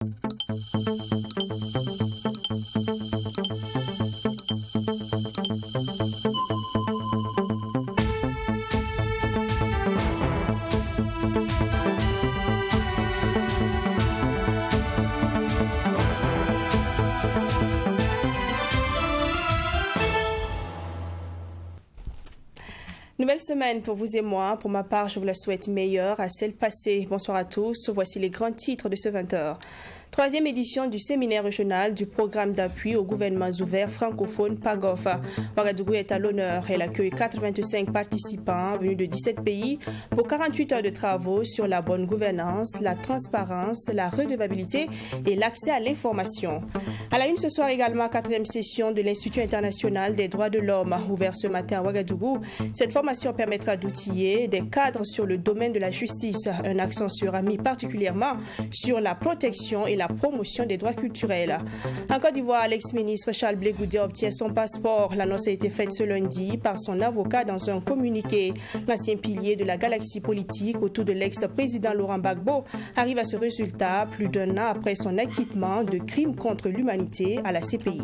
Nouvelle semaine pour vous et moi. Pour ma part, je vous la souhaite meilleure à celle passée. Bonsoir à tous. Voici les grands titres de ce 20h. Troisième édition du séminaire régional du programme d'appui aux gouvernements ouverts francophones PAGOF. Ouagadougou est à l'honneur. Elle accueille 85 participants venus de 17 pays pour 48 heures de travaux sur la bonne gouvernance, la transparence, la redevabilité et l'accès à l'information. À la une ce soir également, quatrième session de l'Institut international des droits de l'homme, ouvert ce matin à Ouagadougou. Cette formation permettra d'outiller des cadres sur le domaine de la justice. Un accent sera mis particulièrement sur la protection et la promotion des droits culturels. En Côte d'Ivoire, l'ex-ministre Charles Blé Goudé obtient son passeport. L'annonce a été faite ce lundi par son avocat dans un communiqué. L'ancien pilier de la galaxie politique autour de l'ex-président Laurent Gbagbo arrive à ce résultat plus d'un an après son acquittement de crimes contre l'humanité à la CPI.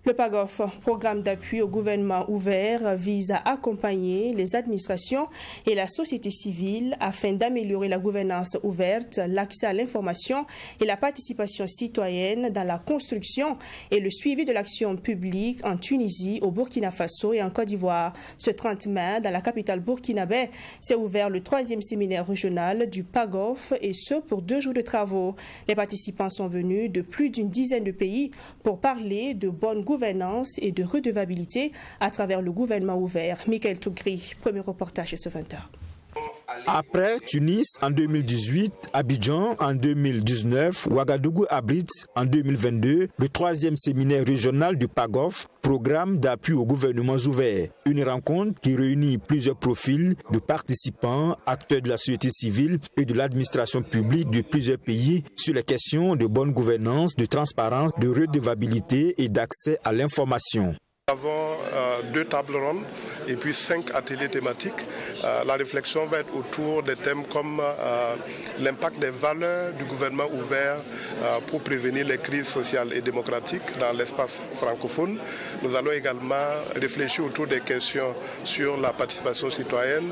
Le PAGOF, programme d'appui au gouvernement ouvert, vise à accompagner les administrations et la société civile afin d'améliorer la gouvernance ouverte, l'accès à l'information et la participation citoyenne dans la construction et le suivi de l'action publique en Tunisie, au Burkina Faso et en Côte d'Ivoire. Ce 30 mai, dans la capitale burkinabé, s'est ouvert le troisième séminaire régional du PAGOF et ce pour 2 jours de travaux. Les participants sont venus de plus d'une dizaine de pays pour parler de bonne gouvernance et de redevabilité à travers le gouvernement ouvert. Michael Tougri, premier reportage ce 20h. Après Tunis en 2018, Abidjan en 2019, Ouagadougou abrite en 2022 le troisième séminaire régional du PAGOF, programme d'appui aux gouvernements ouverts. Une rencontre qui réunit plusieurs profils de participants, acteurs de la société civile et de l'administration publique de plusieurs pays sur les questions de bonne gouvernance, de transparence, de redevabilité et d'accès à l'information. Nous avons 2 tables rondes et puis 5 ateliers thématiques. La réflexion va être autour des thèmes comme l'impact des valeurs du gouvernement ouvert pour prévenir les crises sociales et démocratiques dans l'espace francophone. Nous allons également réfléchir autour des questions sur la participation citoyenne,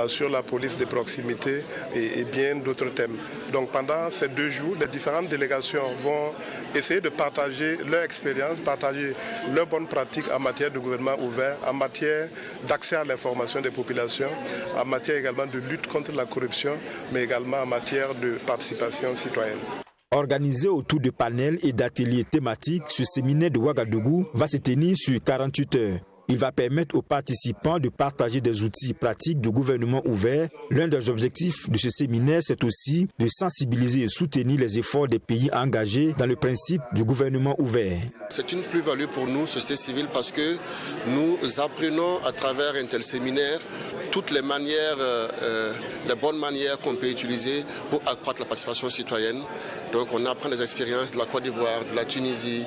sur la police de proximité et bien d'autres thèmes. Donc pendant ces 2 jours, les différentes délégations vont essayer de partager leur expérience, partager leurs bonnes pratiques en matière de gouvernement ouvert, en matière d'accès à l'information des populations, en matière également de lutte contre la corruption, mais également en matière de participation citoyenne. Organisé autour de panels et d'ateliers thématiques, ce séminaire de Ouagadougou va se tenir sur 48 heures. Il va permettre aux participants de partager des outils pratiques de gouvernement ouvert. L'un des objectifs de ce séminaire, c'est aussi de sensibiliser et soutenir les efforts des pays engagés dans le principe du gouvernement ouvert. C'est une plus-value pour nous, société civile, parce que nous apprenons à travers un tel séminaire toutes les manières, les bonnes manières qu'on peut utiliser pour accroître la participation citoyenne. Donc on apprend des expériences de la Côte d'Ivoire, de la Tunisie,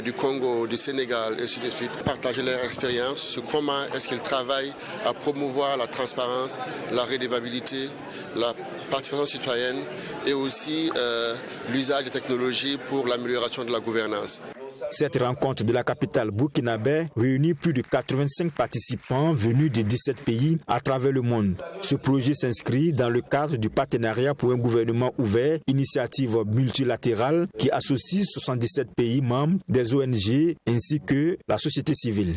du Congo, du Sénégal, et ainsi de suite. Partager leur expérience sur comment est-ce qu'ils travaillent à promouvoir la transparence, la redevabilité, la participation citoyenne et aussi l'usage des technologies pour l'amélioration de la gouvernance. Cette rencontre de la capitale burkinabé réunit plus de 85 participants venus de 17 pays à travers le monde. Ce projet s'inscrit dans le cadre du partenariat pour un gouvernement ouvert, initiative multilatérale qui associe 77 pays membres des ONG ainsi que la société civile.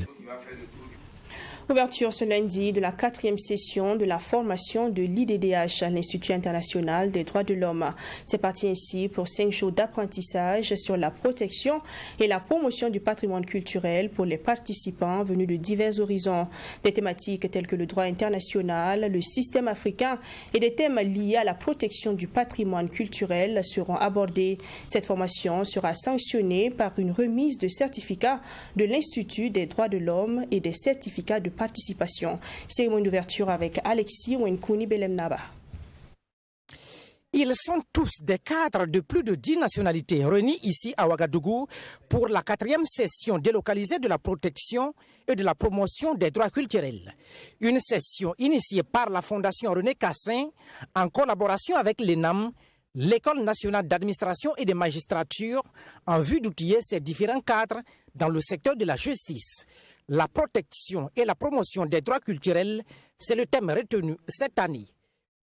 Ouverture ce lundi de la 4e session de la formation de l'IDDH, l'Institut international des droits de l'homme. C'est parti ainsi pour 5 jours d'apprentissage sur la protection et la promotion du patrimoine culturel pour les participants venus de divers horizons. Des thématiques telles que le droit international, le système africain et des thèmes liés à la protection du patrimoine culturel seront abordés. Cette formation sera sanctionnée par une remise de certificats de l'Institut des droits de l'homme et des certificats de participation. Cérémonie d'ouverture avec Alexis Wenkouni Belemnaba. Ils sont tous des cadres de plus de 10 nationalités réunis ici à Ouagadougou pour la 4e session délocalisée de la protection et de la promotion des droits culturels. Une session initiée par la Fondation René Cassin en collaboration avec l'ENAM, l'École nationale d'administration et de magistrature en vue d'outiller ces différents cadres dans le secteur de la justice. La protection et la promotion des droits culturels, c'est le thème retenu cette année.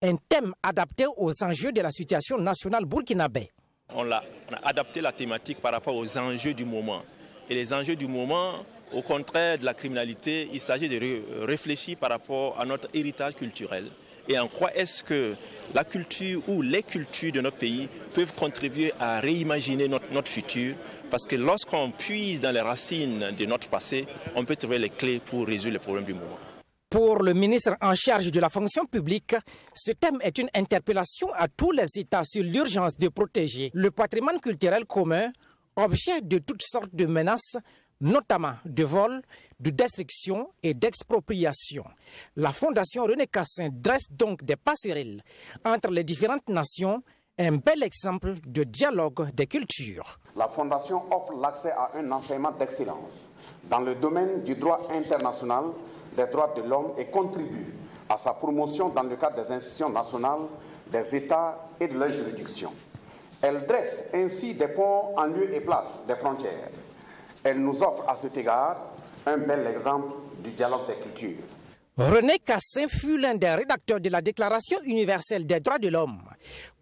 Un thème adapté aux enjeux de la situation nationale burkinabé. On a adapté la thématique par rapport aux enjeux du moment. Et les enjeux du moment, au contraire de la criminalité, il s'agit de réfléchir par rapport à notre héritage culturel. Et en quoi est-ce que la culture ou les cultures de notre pays peuvent contribuer à réimaginer notre futur? Parce que lorsqu'on puise dans les racines de notre passé, on peut trouver les clés pour résoudre les problèmes du moment. Pour le ministre en charge de la fonction publique, ce thème est une interpellation à tous les États sur l'urgence de protéger le patrimoine culturel commun, objet de toutes sortes de menaces, notamment de vol, de destruction et d'expropriation. La Fondation René Cassin dresse donc des passerelles entre les différentes nations, un bel exemple de dialogue des cultures. La Fondation offre l'accès à un enseignement d'excellence dans le domaine du droit international des droits de l'homme et contribue à sa promotion dans le cadre des institutions nationales, des États et de leurs juridictions. Elle dresse ainsi des ponts en lieu et place des frontières. Elle nous offre à cet égard un bel exemple du dialogue des cultures. René Cassin fut l'un des rédacteurs de la Déclaration universelle des droits de l'homme.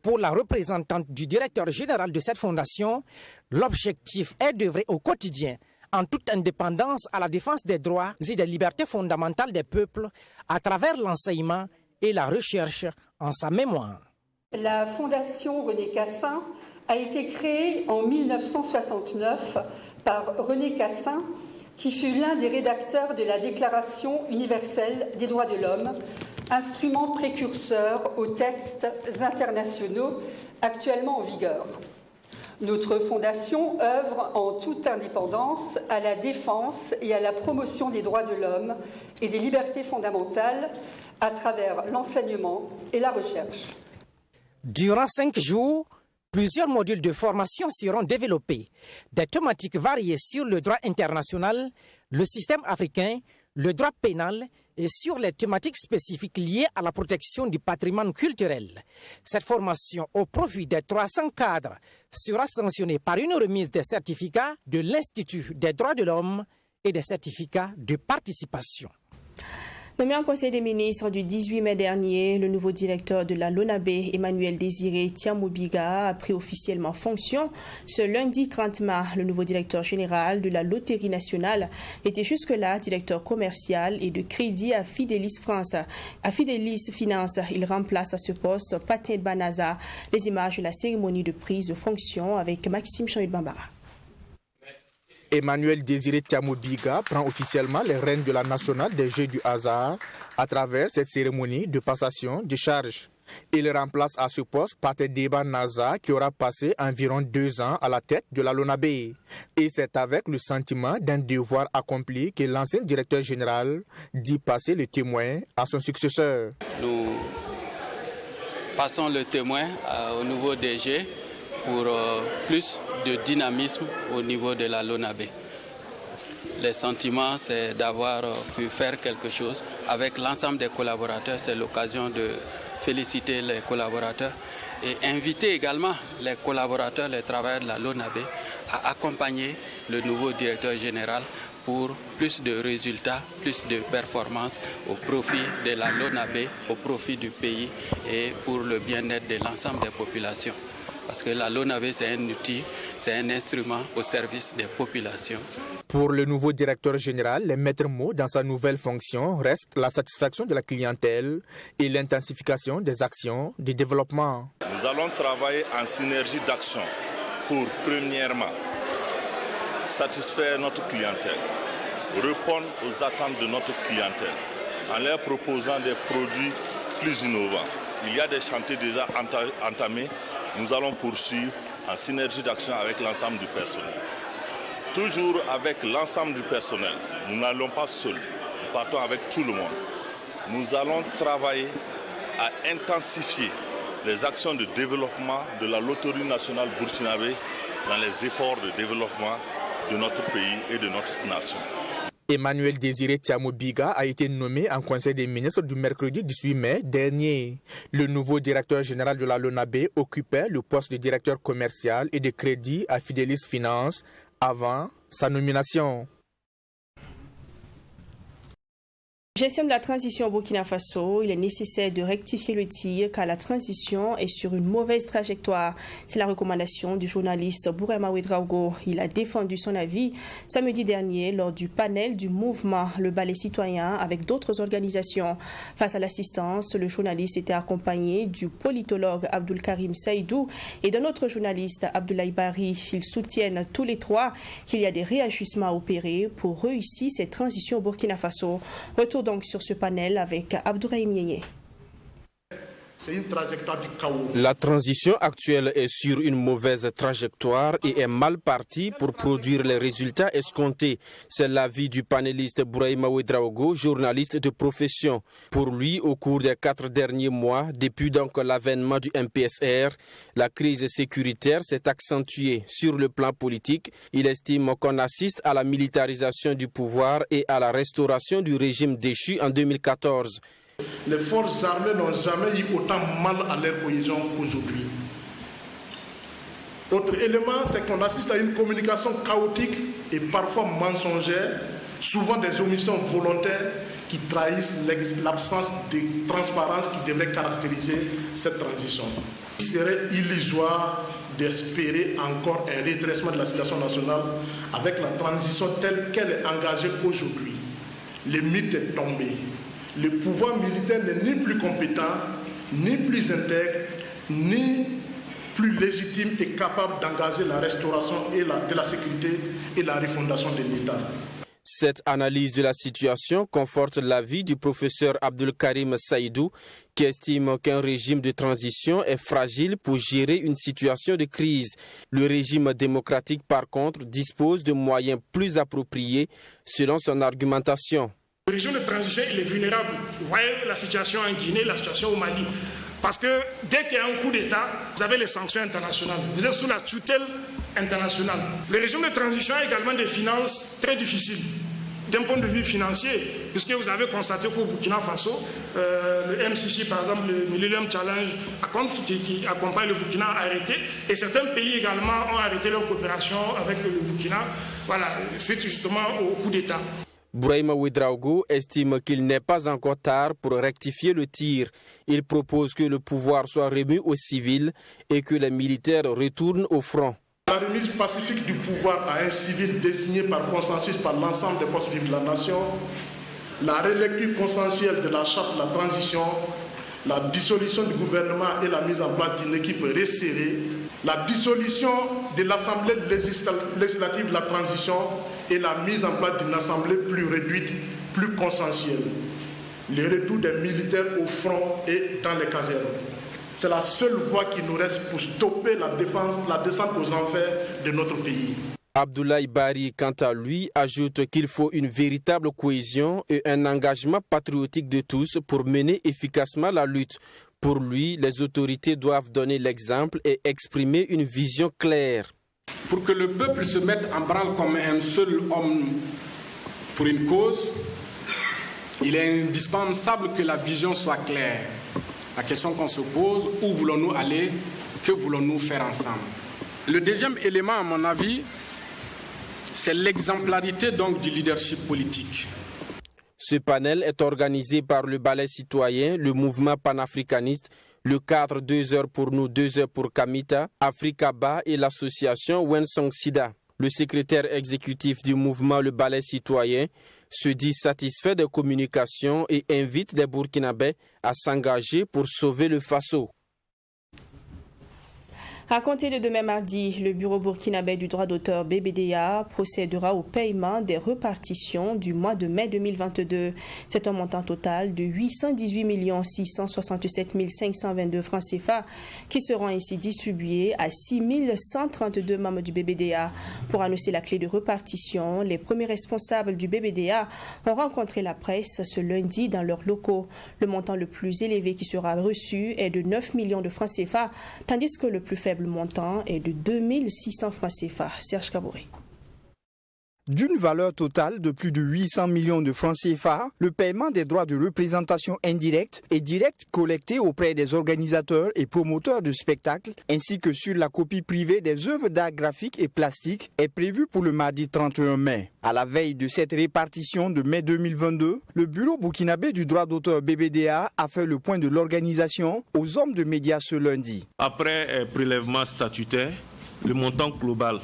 Pour la représentante du directeur général de cette fondation, l'objectif est d'œuvrer au quotidien en toute indépendance à la défense des droits et des libertés fondamentales des peuples à travers l'enseignement et la recherche en sa mémoire. La Fondation René Cassin a été créée en 1969 par René Cassin, qui fut l'un des rédacteurs de la Déclaration universelle des droits de l'homme, instrument précurseur aux textes internationaux actuellement en vigueur. Notre fondation œuvre en toute indépendance à la défense et à la promotion des droits de l'homme et des libertés fondamentales à travers l'enseignement et la recherche. Durant 5 jours, plusieurs modules de formation seront développés. Des thématiques variées sur le droit international, le système africain, le droit pénal et sur les thématiques spécifiques liées à la protection du patrimoine culturel. Cette formation au profit des 300 cadres sera sanctionnée par une remise des certificats de l'Institut des droits de l'homme et des certificats de participation. Nommé en Conseil des ministres du 18 mai dernier, le nouveau directeur de la LONAB, Emmanuel Désiré Tiamoubiga, a pris officiellement fonction. Ce lundi 30 mars, le nouveau directeur général de la Loterie nationale était jusque-là directeur commercial et de crédit à Fidelis France. À Fidelis Finance, il remplace à ce poste Patin Banaza. Les images de la cérémonie de prise de fonction avec Maxime Chanut-Bambara. Emmanuel Désiré Tiamoubiga prend officiellement les rênes de la nationale des Jeux du hasard à travers cette cérémonie de passation de charges. Il remplace à ce poste Patin Banaza qui aura passé environ 2 ans à la tête de la LONAB. Et c'est avec le sentiment d'un devoir accompli que l'ancien directeur général dit passer le témoin à son successeur. Nous passons le témoin au nouveau DG pour plus de dynamisme au niveau de la LONAB. Les sentiments, c'est d'avoir pu faire quelque chose avec l'ensemble des collaborateurs. C'est l'occasion de féliciter les collaborateurs et inviter également les collaborateurs, les travailleurs de la LONAB à accompagner le nouveau directeur général pour plus de résultats, plus de performances au profit de la LONAB, au profit du pays et pour le bien-être de l'ensemble des populations. Parce que la LONAB, c'est un outil, c'est un instrument au service des populations. Pour le nouveau directeur général, les maîtres mots dans sa nouvelle fonction restent la satisfaction de la clientèle et l'intensification des actions de développement. Nous allons travailler en synergie d'action pour, premièrement, satisfaire notre clientèle, répondre aux attentes de notre clientèle en leur proposant des produits plus innovants. Il y a des chantiers déjà entamés. Nous allons poursuivre en synergie d'action avec l'ensemble du personnel. Toujours avec l'ensemble du personnel, nous n'allons pas seuls, nous partons avec tout le monde. Nous allons travailler à intensifier les actions de développement de la Loterie nationale burkinabé dans les efforts de développement de notre pays et de notre nation. Emmanuel Désiré Tiamo-Biga a été nommé en Conseil des ministres du mercredi 18 mai dernier. Le nouveau directeur général de la LONABE occupait le poste de directeur commercial et de crédit à Fidelis Finance avant sa nomination. Gestion de la transition au Burkina Faso, il est nécessaire de rectifier le tir car la transition est sur une mauvaise trajectoire. C'est la recommandation du journaliste Bourema Ouedraogo. Il a défendu son avis samedi dernier lors du panel du mouvement Le Balai Citoyen avec d'autres organisations. Face à l'assistance, le journaliste était accompagné du politologue Abdul Karim Saïdou et d'un autre journaliste Abdoulaye Bari. Ils soutiennent tous les trois qu'il y a des réajustements à opérer pour réussir cette transition au Burkina Faso. Retour donc sur ce panel avec Abdourahim Yéyé. C'est une trajectoire du chaos. La transition actuelle est sur une mauvaise trajectoire et est mal partie pour produire les résultats escomptés. C'est l'avis du panéliste Bourema Ouedraogo, journaliste de profession. Pour lui, au cours des 4 derniers mois, depuis donc l'avènement du MPSR, la crise sécuritaire s'est accentuée. Sur le plan politique, il estime qu'on assiste à la militarisation du pouvoir et à la restauration du régime déchu en 2014. Les forces armées n'ont jamais eu autant mal à leur cohésion qu'aujourd'hui. Autre élément, c'est qu'on assiste à une communication chaotique et parfois mensongère, souvent des omissions volontaires qui trahissent l'absence de transparence qui devrait caractériser cette transition. Il serait illusoire d'espérer encore un redressement de la situation nationale avec la transition telle qu'elle est engagée aujourd'hui. Le mythe est tombé. Le pouvoir militaire n'est ni plus compétent, ni plus intègre, ni plus légitime et capable d'engager la restauration de la sécurité et la refondation de l'État. Cette analyse de la situation conforte l'avis du professeur Abdul Karim Saïdou, qui estime qu'un régime de transition est fragile pour gérer une situation de crise. Le régime démocratique, par contre, dispose de moyens plus appropriés selon son argumentation. Le régime de transition, il est vulnérable. Vous voyez la situation en Guinée, la situation au Mali. Parce que dès qu'il y a un coup d'État, vous avez les sanctions internationales. Vous êtes sous la tutelle internationale. Le régime de transition a également des finances très difficiles d'un point de vue financier, puisque vous avez constaté qu'au Burkina Faso, le MCC, par exemple, le Millennium Challenge, qui accompagne le Burkina, a arrêté. Et certains pays également ont arrêté leur coopération avec le Burkina, voilà, suite justement au coup d'État. Bourema Ouedraogo estime qu'il n'est pas encore tard pour rectifier le tir. Il propose que le pouvoir soit remis aux civils et que les militaires retournent au front. La remise pacifique du pouvoir à un civil désigné par consensus par l'ensemble des forces vives de la nation, la relecture consensuelle de la charte de la transition, la dissolution du gouvernement et la mise en place d'une équipe resserrée, la dissolution de l'Assemblée législative de la transition et la mise en place d'une assemblée plus réduite, plus consensuelle. Le retour des militaires au front et dans les casernes. C'est la seule voie qui nous reste pour stopper la descente aux enfers de notre pays. Abdoulaye Bari, quant à lui, ajoute qu'il faut une véritable cohésion et un engagement patriotique de tous pour mener efficacement la lutte. Pour lui, les autorités doivent donner l'exemple et exprimer une vision claire. Pour que le peuple se mette en branle comme un seul homme pour une cause, il est indispensable que la vision soit claire. La question qu'on se pose, où voulons-nous aller? Que voulons-nous faire ensemble? Le deuxième élément, à mon avis, c'est l'exemplarité donc du leadership politique. Ce panel est organisé par le Balai Citoyen, le mouvement panafricaniste, le cadre 2 heures pour nous, 2 heures pour Kamita, Africaba et l'association Wensong Sida. Le secrétaire exécutif du mouvement Le Balai Citoyen se dit satisfait des communications et invite les Burkinabés à s'engager pour sauver le Faso. À compter de demain mardi, le bureau burkinabé du droit d'auteur BBDA procédera au paiement des repartitions du mois de mai 2022. C'est un montant total de 818 667 522 francs CFA qui seront ainsi distribués à 6 132 membres du BBDA. Pour annoncer la clé de repartition, les premiers responsables du BBDA ont rencontré la presse ce lundi dans leurs locaux. Le montant le plus élevé qui sera reçu est de 9 millions de francs CFA, tandis que le plus faible montant est de 2 600 francs CFA. Serge Kabouré. D'une valeur totale de plus de 800 millions de francs CFA, le paiement des droits de représentation indirects et directs collectés auprès des organisateurs et promoteurs de spectacles, ainsi que sur la copie privée des œuvres d'art graphique et plastique, est prévu pour le mardi 31 mai. À la veille de cette répartition de mai 2022, le bureau burkinabé du droit d'auteur BBDA a fait le point de l'organisation aux hommes de médias ce lundi. Après prélèvement statutaire, le montant global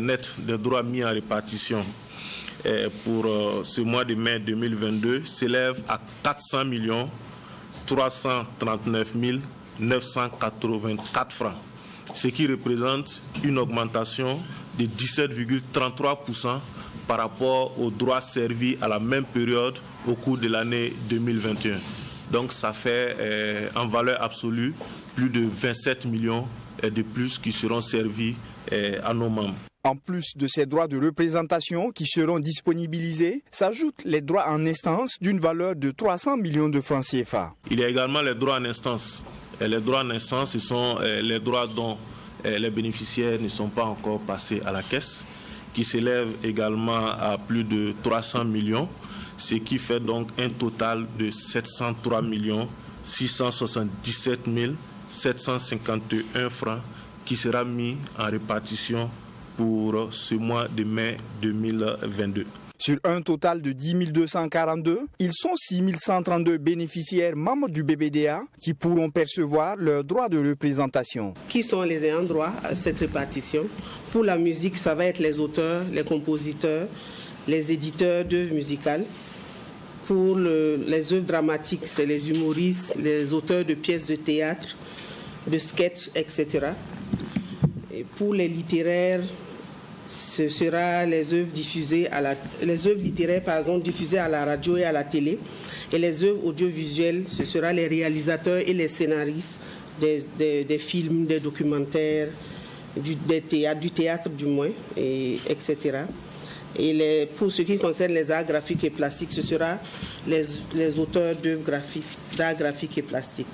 net des droits mis en répartition pour ce mois de mai 2022 s'élève à 400 339 984 francs, ce qui représente une augmentation de 17,33% par rapport aux droits servis à la même période au cours de l'année 2021. Donc ça fait en valeur absolue plus de 27 millions de plus qui seront servis à nos membres. En plus de ces droits de représentation qui seront disponibilisés, s'ajoutent les droits en instance d'une valeur de 300 millions de francs CFA. Il y a également les droits en instance. Et les droits en instance, ce sont les droits dont les bénéficiaires ne sont pas encore passés à la caisse, qui s'élèvent également à plus de 300 millions, ce qui fait donc un total de 703 677 751 francs qui sera mis en répartition pour ce mois de mai 2022. Sur un total de 10 242, ils sont 6 132 bénéficiaires membres du BBDA qui pourront percevoir leurs droits de représentation. Qui sont les ayants droit à cette répartition? Pour la musique, ça va être les auteurs, les compositeurs, les éditeurs d'œuvres musicales. Pour les œuvres dramatiques, c'est les humoristes, les auteurs de pièces de théâtre, de sketchs, etc. Et pour les littéraires, ce sera les œuvres littéraires diffusées à la radio et à la télé. Et les œuvres audiovisuelles, ce sera les réalisateurs et les scénaristes des films, des documentaires, du théâtre du moins, etc. Et pour ce qui concerne les arts graphiques et plastiques, ce sera les auteurs d'arts graphiques et plastiques.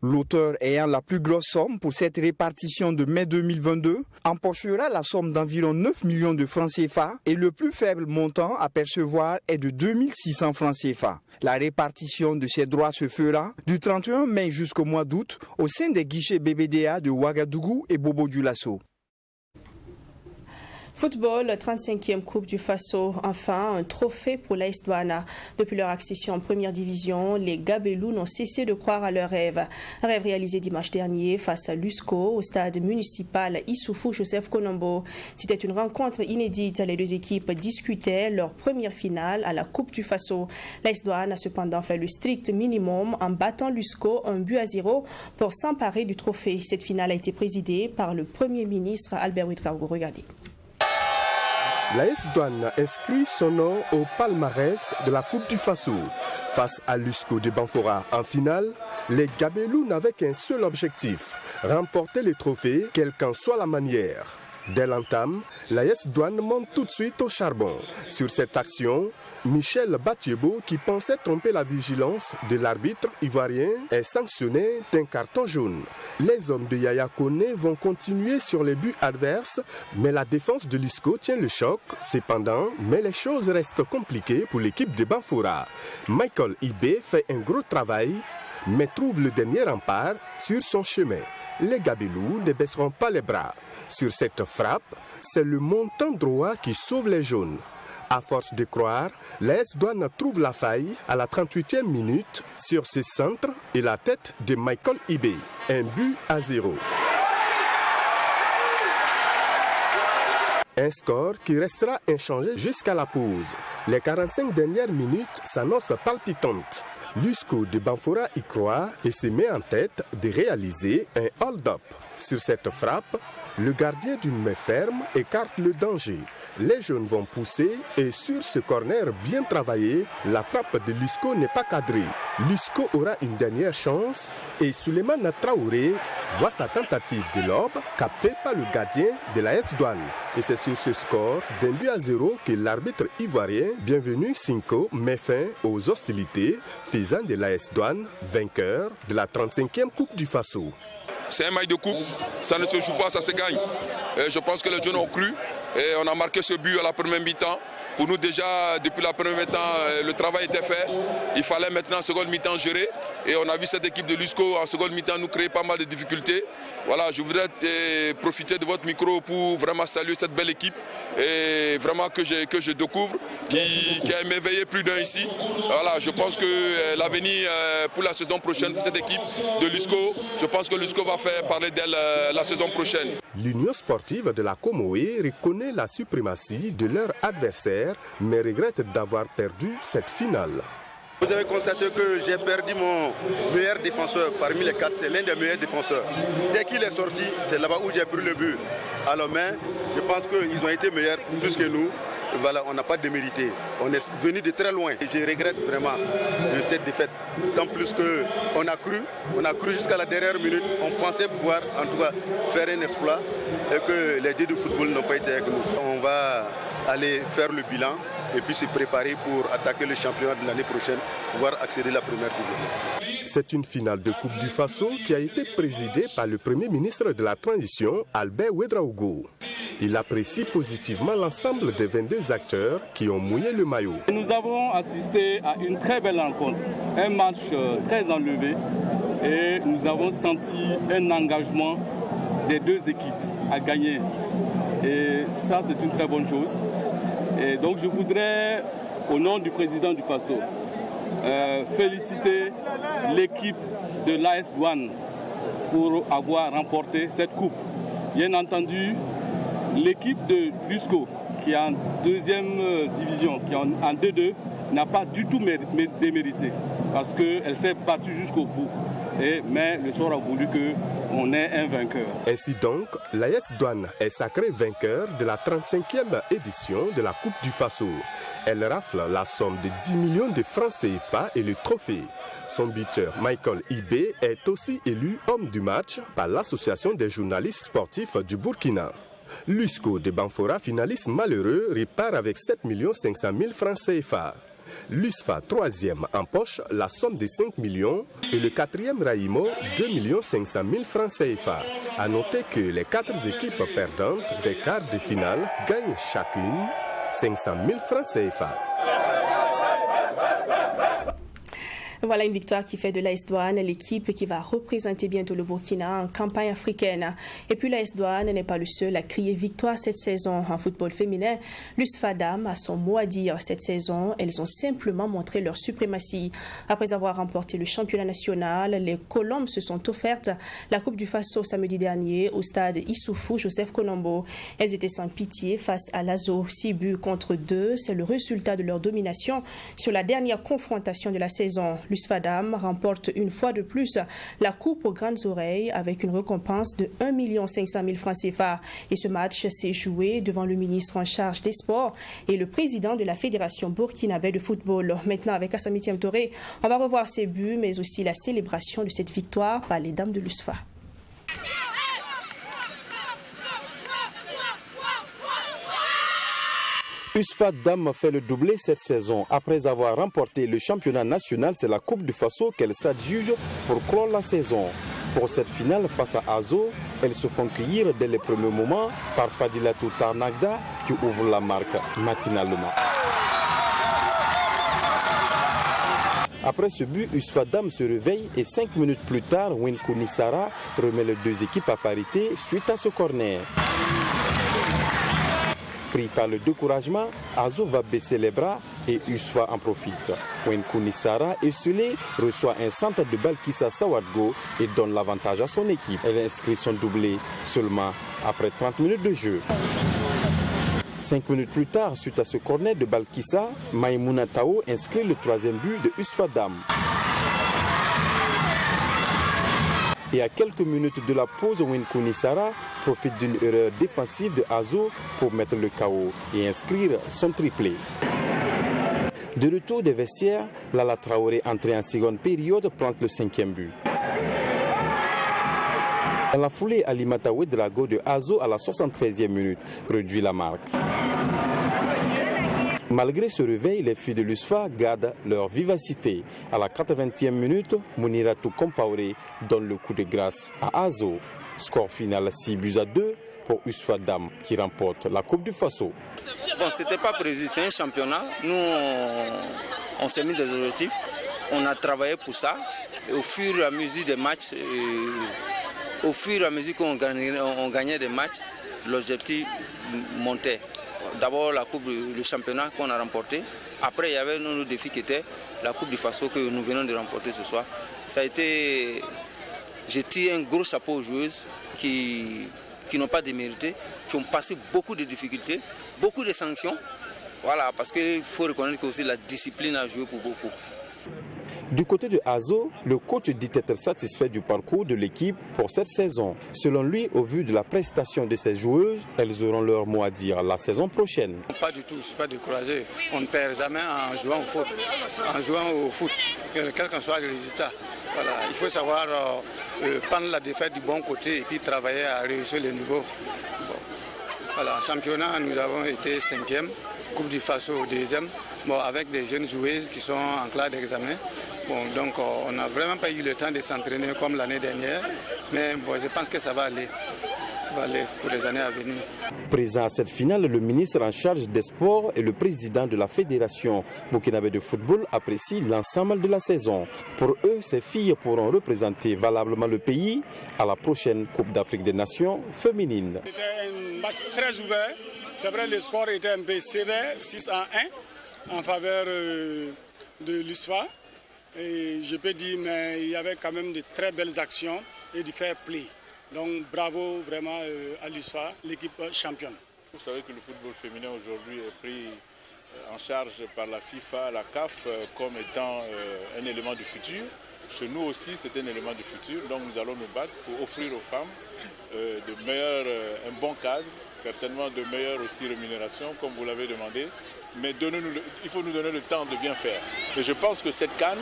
L'auteur ayant la plus grosse somme pour cette répartition de mai 2022 empochera la somme d'environ 9 millions de francs CFA et le plus faible montant à percevoir est de 2600 francs CFA. La répartition de ces droits se fera du 31 mai jusqu'au mois d'août au sein des guichets BBDA de Ouagadougou et Bobo-Dioulasso. Football, 35e Coupe du Faso, enfin un trophée pour l'AS Douane. Depuis leur accession en première division, les Gabelous n'ont cessé de croire à leur rêve. Un rêve réalisé dimanche dernier face à l'USCO au stade municipal Issoufou Joseph Konombo. C'était une rencontre inédite. Les deux équipes discutaient leur première finale à la Coupe du Faso. L'AS Douane a cependant fait le strict minimum en battant l'USCO 1-0 pour s'emparer du trophée. Cette finale a été présidée par le Premier ministre Albert Ouedraogo. Regardez. L'AS Douane inscrit son nom au palmarès de la Coupe du Faso. Face à l'USCO de Banfora en finale, les Gabelous n'avaient qu'un seul objectif, remporter le trophée, quelle qu'en soit la manière. Dès l'entame, l'AS Douane monte tout de suite au charbon. Sur cette action, Michel Batiebo, qui pensait tromper la vigilance de l'arbitre ivoirien, est sanctionné d'un carton jaune. Les hommes de Yaya Kone vont continuer sur les buts adverses, mais la défense de l'USCO tient le choc. Cependant, mais les choses restent compliquées pour l'équipe de Banfora. Michael Ibé fait un gros travail, mais trouve le dernier rempart sur son chemin. Les Gabelous ne baisseront pas les bras. Sur cette frappe, c'est le montant droit qui sauve les jaunes. À force de croire, l'AS Douane trouve la faille à la 38e minute sur ce centre et la tête de Michael Ibé. 1-0. Un score qui restera inchangé jusqu'à la pause. Les 45 dernières minutes s'annoncent palpitantes. L'USCO de Banfora y croit et se met en tête de réaliser un hold-up. Sur cette frappe, le gardien d'une main ferme écarte le danger. Les jeunes vont pousser et sur ce corner bien travaillé, la frappe de l'USCO n'est pas cadrée. L'USCO aura une dernière chance et Souleymane Traoré voit sa tentative de lob captée par le gardien de l'AS Douane. Et c'est sur ce score d'1-0 que l'arbitre ivoirien, Bienvenu Cinco, met fin aux hostilités, faisant de l'AS Douane vainqueur de la 35e Coupe du Faso. C'est un match de coupe, ça ne se joue pas, ça se gagne. Et je pense que les jeunes ont cru Et on a marqué ce but à la première mi-temps. Pour nous déjà, depuis la première mi-temps, le travail était fait. Il fallait maintenant en seconde mi-temps gérer. Et on a vu cette équipe de l'USCO en seconde mi-temps nous créer pas mal de difficultés. Voilà, je voudrais profiter de votre micro pour vraiment saluer cette belle équipe et vraiment que je découvre, qui a émerveillé plus d'un ici. Voilà, je pense que l'avenir pour la saison prochaine pour cette équipe de l'USCO, je pense que l'USCO va faire parler d'elle la saison prochaine. L'Union sportive de la Comoé reconnaît la suprématie de leur adversaire, mais regrette d'avoir perdu cette finale. Vous avez constaté que j'ai perdu mon meilleur défenseur parmi les 4, c'est l'un des meilleurs défenseurs. Dès qu'il est sorti, c'est là-bas où j'ai pris le but. Alors mais je pense qu'ils ont été meilleurs plus que nous. Voilà, on n'a pas démérité. On est venu de très loin. Et je regrette vraiment de cette défaite. Tant plus qu'on a cru jusqu'à la dernière minute. On pensait pouvoir en tout cas faire un exploit et que les dieux du football n'ont pas été avec nous. On va aller faire le bilan et puis se préparer pour attaquer le championnat de l'année prochaine, pouvoir accéder à la première division. C'est une finale de Coupe du Faso qui a été présidée par le Premier ministre de la Transition, Albert Ouedraogo. Il apprécie positivement l'ensemble des 22 acteurs qui ont mouillé le maillot. Nous avons assisté à une très belle rencontre, un match très enlevé et nous avons senti un engagement des deux équipes à gagner. Et ça, c'est une très bonne chose. Et donc je voudrais, au nom du président du Faso, féliciter l'équipe de l'AS Douane pour avoir remporté cette coupe. Bien entendu, l'équipe de l'USCO, qui est en deuxième division, qui est en 2-2, n'a pas du tout démérité parce qu'elle s'est battue jusqu'au bout. Mais le sort a voulu qu'on ait un vainqueur. Ainsi donc, l'AS Douane est sacrée vainqueur de la 35e édition de la Coupe du Faso. Elle rafle la somme de 10 millions de francs CFA et le trophée. Son buteur, Michael Ibé, est aussi élu homme du match par l'Association des journalistes sportifs du Burkina. L'USCO de Banfora, finaliste malheureux, repart avec 7 500 000 francs CFA. L'USFA, troisième, empoche la somme de 5 millions et le quatrième Raïmo, 2 500 000 francs CFA. A noter que les 4 équipes perdantes des quarts de finale gagnent chacune 500 000 francs CFA. Voilà une victoire qui fait de l'AS Douane l'équipe qui va représenter bientôt le Burkina en campagne africaine. Et puis l'AS Douane n'est pas le seul à crier victoire cette saison en football féminin. L'USFA Dames a son mot à dire cette saison. Elles ont simplement montré leur suprématie. Après avoir remporté le championnat national, les Colombes se sont offertes la Coupe du Faso samedi dernier au stade Issoufou Joseph Colombo. Elles étaient sans pitié face à l'Azo. 6 buts contre 2, c'est le résultat de leur domination sur la dernière confrontation de la saison. L'USFA Dames remporte une fois de plus la coupe aux grandes oreilles avec une récompense de 1 500 000 francs CFA. Et ce match s'est joué devant le ministre en charge des sports et le président de la Fédération burkinabé de football. Maintenant, avec Assami Thiam Touré, on va revoir ces buts, mais aussi la célébration de cette victoire par les dames de l'USFA. USFA Dames fait le doublé cette saison. Après avoir remporté le championnat national, c'est la Coupe du Faso qu'elles s'adjugent pour clore la saison. Pour cette finale face à Azo, elles se font cueillir dès les premiers moments par Fadilatou Tarnagda qui ouvre la marque matinalement. Après ce but, USFA Dames se réveille et 5 minutes plus tard, Winkou Nissara remet les deux équipes à parité suite à ce corner. Pris par le découragement, Azo va baisser les bras et USFA en profite. Winkou Nissara, esselé, reçoit un centre de Balkissa Sawadgo et donne l'avantage à son équipe. Elle inscrit son doublé seulement après 30 minutes de jeu. 5 minutes plus tard, suite à ce corner de Balkissa, Maïmouna Tao inscrit le 3e but de USFA Dames. Et à quelques minutes de la pause, Winkou Nissara profite d'une erreur défensive de Azo pour mettre le KO et inscrire son triplé. De retour des vestiaires, Lala Traoré, entrée en seconde période, plante le 5e but. Dans la foulée, Alimata Ouedraogo de Azo à la 73e minute réduit la marque. Malgré ce réveil, les filles de l'USFA gardent leur vivacité. À la 80e minute, Mouniratou Compaoré donne le coup de grâce à Azo. Score final 6-2 pour USFA Dam qui remporte la Coupe du Faso. Bon, c'était pas prévu, c'est un championnat. Nous, on s'est mis des objectifs, on a travaillé pour ça. Et au fur et à mesure des matchs, au fur et à mesure qu'on gagnait des matchs, l'objectif montait. D'abord la Coupe, le championnat qu'on a remporté. Après, il y avait nos défis qui étaient la Coupe du Faso que nous venons de remporter ce soir. Ça a été... J'ai tiré un gros chapeau aux joueuses qui n'ont pas démérité, qui ont passé beaucoup de difficultés, beaucoup de sanctions. Voilà, parce qu'il faut reconnaître que aussi la discipline a joué pour beaucoup. Du côté de Azo, le coach dit être satisfait du parcours de l'équipe pour cette saison. Selon lui, au vu de la prestation de ses joueuses, elles auront leur mot à dire la saison prochaine. Pas du tout, je ne suis pas découragé. On ne perd jamais en jouant au foot, quel qu'en soit le résultat. Voilà, il faut savoir prendre la défaite du bon côté et puis travailler à réussir le niveau. Bon. Voilà, championnat, nous avons été 5e, Coupe du Faso 2e, bon, avec des jeunes joueuses qui sont en classe d'examen. Bon, donc on n'a vraiment pas eu le temps de s'entraîner comme l'année dernière, mais bon, je pense que ça va aller pour les années à venir. Présent à cette finale, le ministre en charge des sports et le président de la Fédération burkinabé de football apprécient l'ensemble de la saison. Pour eux, ces filles pourront représenter valablement le pays à la prochaine Coupe d'Afrique des Nations féminine. C'était un match très ouvert. C'est vrai, le score était un peu sévère, 6-1 en faveur de l'USFA. Et je peux dire, mais il y avait quand même de très belles actions et du fair play. Donc bravo vraiment à l'USFA, l'équipe championne. Vous savez que le football féminin aujourd'hui est pris en charge par la FIFA, la CAF, comme étant un élément du futur. Chez nous aussi, c'est un élément du futur. Donc nous allons nous battre pour offrir aux femmes un bon cadre, certainement de meilleures aussi rémunérations, comme vous l'avez demandé. Mais il faut nous donner le temps de bien faire. Et je pense que cette CAN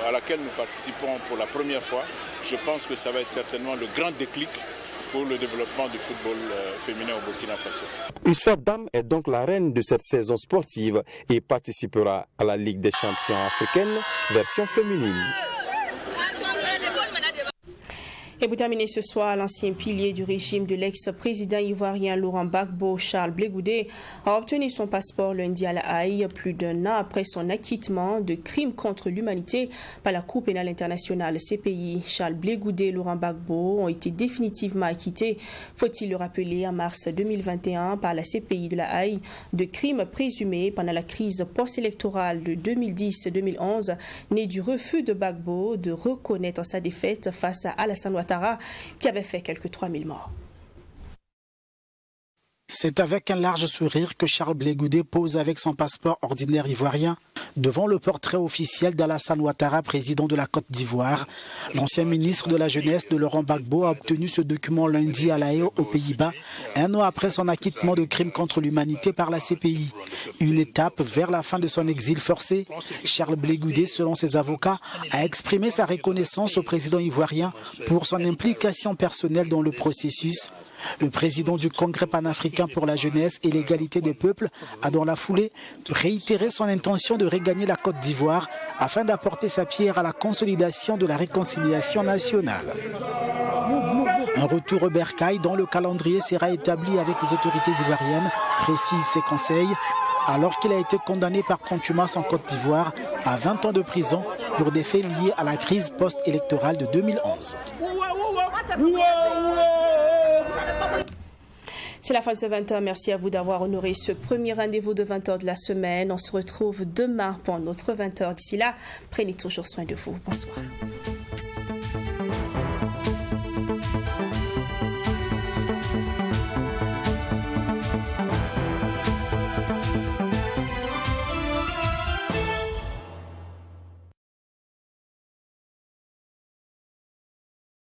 à laquelle nous participons pour la première fois, je pense que ça va être certainement le grand déclic pour le développement du football féminin au Burkina Faso. USFA Dam est donc la reine de cette saison sportive et participera à la Ligue des champions africaine version féminine. Et pour terminer ce soir, l'ancien pilier du régime de l'ex-président ivoirien Laurent Gbagbo, Charles Blé Goudé, a obtenu son passeport lundi à La Haye, plus d'un an après son acquittement de crimes contre l'humanité par la Cour pénale internationale CPI. Charles Blé Goudé et Laurent Gbagbo ont été définitivement acquittés, faut-il le rappeler, en mars 2021 par la CPI de La Haye de crimes présumés pendant la crise post-électorale de 2010-2011, née du refus de Gbagbo de reconnaître sa défaite face à Alassane Ouattara, qui avait fait quelques 3000 morts. C'est avec un large sourire que Charles Blé Goudé pose avec son passeport ordinaire ivoirien devant le portrait officiel d'Alassane Ouattara, président de la Côte d'Ivoire. L'ancien ministre de la Jeunesse de Laurent Gbagbo a obtenu ce document lundi à La Haye, aux Pays-Bas, un an après son acquittement de crimes contre l'humanité par la CPI. Une étape vers la fin de son exil forcé. Charles Blé Goudé, selon ses avocats, a exprimé sa reconnaissance au président ivoirien pour son implication personnelle dans le processus. Le président du Congrès panafricain pour la jeunesse et l'égalité des peuples a dans la foulée réitéré son intention de regagner la Côte d'Ivoire afin d'apporter sa pierre à la consolidation de la réconciliation nationale. Un retour au bercail dont le calendrier sera établi avec les autorités ivoiriennes, précisent ses conseils, alors qu'il a été condamné par contumace en Côte d'Ivoire à 20 ans de prison pour des faits liés à la crise post-électorale de 2011. C'est la fin de ce 20h. Merci à vous d'avoir honoré ce premier rendez-vous de 20h de la semaine. On se retrouve demain pour notre 20h. D'ici là, prenez toujours soin de vous. Bonsoir.